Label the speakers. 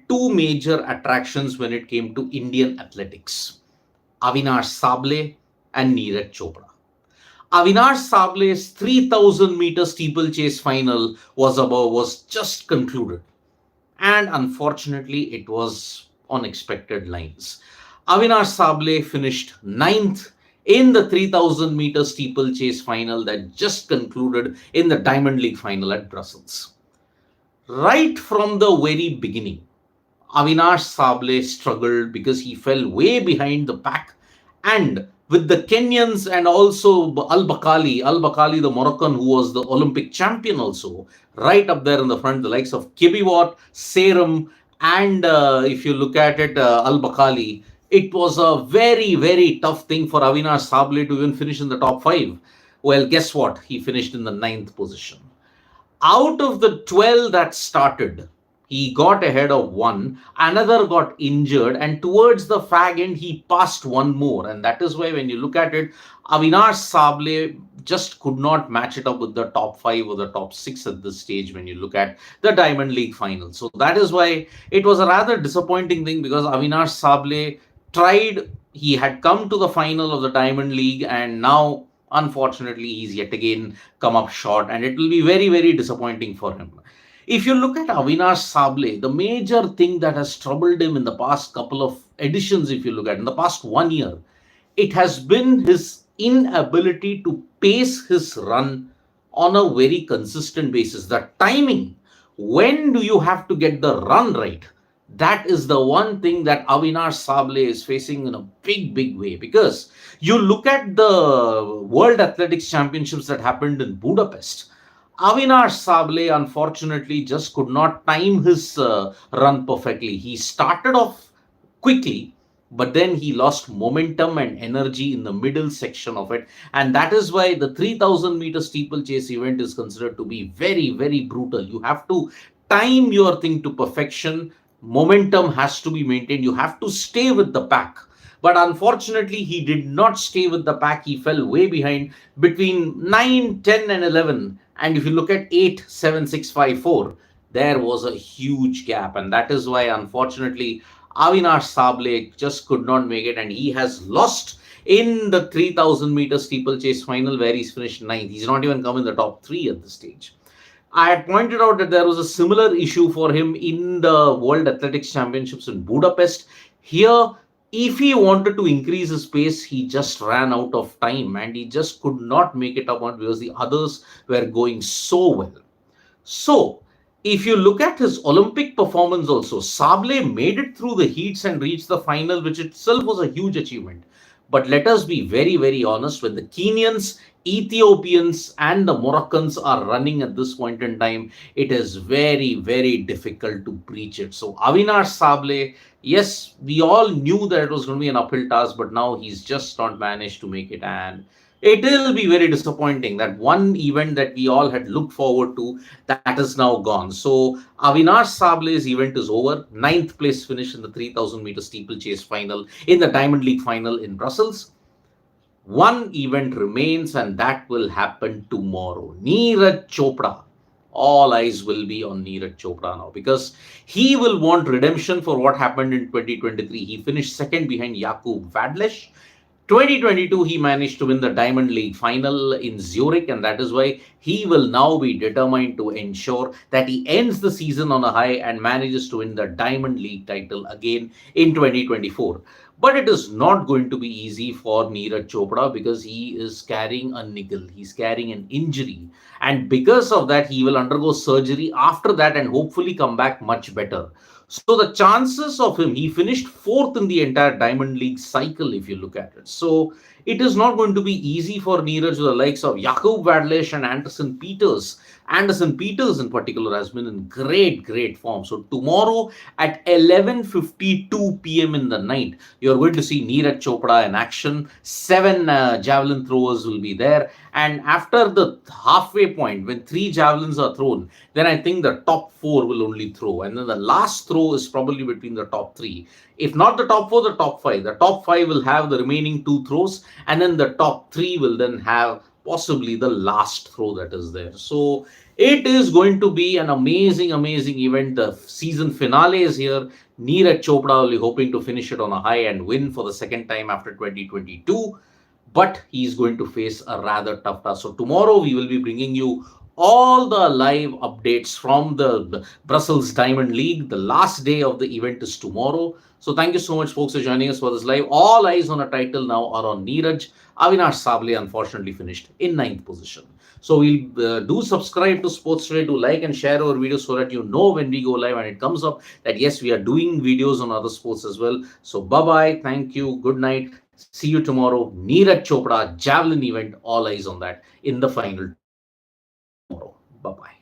Speaker 1: two major attractions when it came to Indian athletics: Avinash Sable and Neeraj Chopra. Avinash Sable's 3,000-meter steeplechase final was just concluded, and unfortunately, it was on expected lines. Avinash Sable finished ninth in the 3,000-meter steeplechase final that just concluded in the Diamond League final at Brussels. Right from the very beginning, Avinash Sable struggled because he fell way behind the pack, and with the Kenyans and also Al Bakali, the Moroccan who was the Olympic champion, also right up there in the front, the likes of Kibiwat, Serum, and if you look at it, Al Bakali, it was a very, very tough thing for Avinash Sable to even finish in the top five. Well, guess what? He finished in the ninth position. Out of the 12 that started, he got ahead of one, another got injured, and towards the fag end, he passed one more. And that is why, when you look at it, Avinash Sable just could not match it up with the top five or the top six at this stage when you look at the Diamond League final. So that is why it was a rather disappointing thing, because Avinash Sable tried, he had come to the final of the Diamond League, and now unfortunately he's yet again come up short, and it will be very, very disappointing for him. If you look at Avinash Sable, the major thing that has troubled him in the past couple of editions, if you look at in the past 1 year, it has been his inability to pace his run on a very consistent basis. The timing, when do you have to get the run right? That is the one thing that Avinash Sable is facing in a big, big way. Because you look at the World Athletics Championships that happened in Budapest, Avinash Sable unfortunately just could not time his run perfectly. He started off quickly, but then he lost momentum and energy in the middle section of it. And that is why the 3,000-meter steeplechase event is considered to be very, very brutal. You have to time your thing to perfection. Momentum has to be maintained. You have to stay with the pack. But unfortunately, he did not stay with the pack. He fell way behind between 9, 10, and 11. And if you look at 8, 7, 6, 5, 4, there was a huge gap. And that is why, unfortunately, Avinash Sable just could not make it. And he has lost in the 3,000-meter steeplechase final, where he's finished ninth. He's not even come in the top three at this stage. I had pointed out that there was a similar issue for him in the World Athletics Championships in Budapest. Here, if he wanted to increase his pace, he just ran out of time, and he just could not make it up on, because the others were going so well. So, if you look at his Olympic performance also, Sable made it through the heats and reached the final, which itself was a huge achievement. But let us be very, very honest, when the Kenyans, Ethiopians, and the Moroccans are running at this point in time, it is very, very difficult to breach it. So Avinash Sable, yes, we all knew that it was going to be an uphill task, but now he's just not managed to make it. And it will be very disappointing that one event that we all had looked forward to, that is now gone. So Avinash Sable's event is over. Ninth place finish in the 3,000-meter steeplechase final in the Diamond League final in Brussels. One event remains, and that will happen tomorrow. Neeraj Chopra. All eyes will be on Neeraj Chopra now, because he will want redemption for what happened in 2023. He finished second behind Jakub Vadlesh. 2022, he managed to win the Diamond League final in Zurich, and that is why he will now be determined to ensure that he ends the season on a high and manages to win the Diamond League title again in 2024. But it is not going to be easy for Neeraj Chopra, because he is carrying a niggle. He's carrying an injury. And because of that, he will undergo surgery after that and hopefully come back much better. So the chances of him, he finished fourth in the entire Diamond League cycle, if you look at it. So it is not going to be easy for Neeraj, with the likes of Jakub Vadlesh and Anderson Peters. Anderson Peters in particular has been in great, great form. So tomorrow at 11:52 p.m. in the night, you're going to see Neeraj Chopra in action. 7 javelin throwers will be there. And after the halfway point, when 3 javelins are thrown, then I think the top 4 will only throw. And then the last throw is probably between the top 3. If not the top 4, the top 5. The top 5 will have the remaining 2 throws. And then the top 3 will then have possibly the last throw that is there. So It is going to be an amazing, amazing event. The season finale is here. Neeraj Chopra will be hoping to finish it on a high and win for the second time after 2022. But he's going to face a rather tough task. So tomorrow we will be bringing you all the live updates from the Brussels Diamond League. The last day of the event is tomorrow. So thank you so much, folks, for joining us for this live. All eyes on a title now are on Neeraj. Avinash Sable unfortunately finished in ninth position. So we'll do subscribe to Sports Today, do like and share our videos so that you know when we go live and it comes up that yes, we are doing videos on other sports as well. So bye bye, thank you, good night. See you tomorrow. Neeraj Chopra javelin event. All eyes on that in the final tomorrow. Bye bye.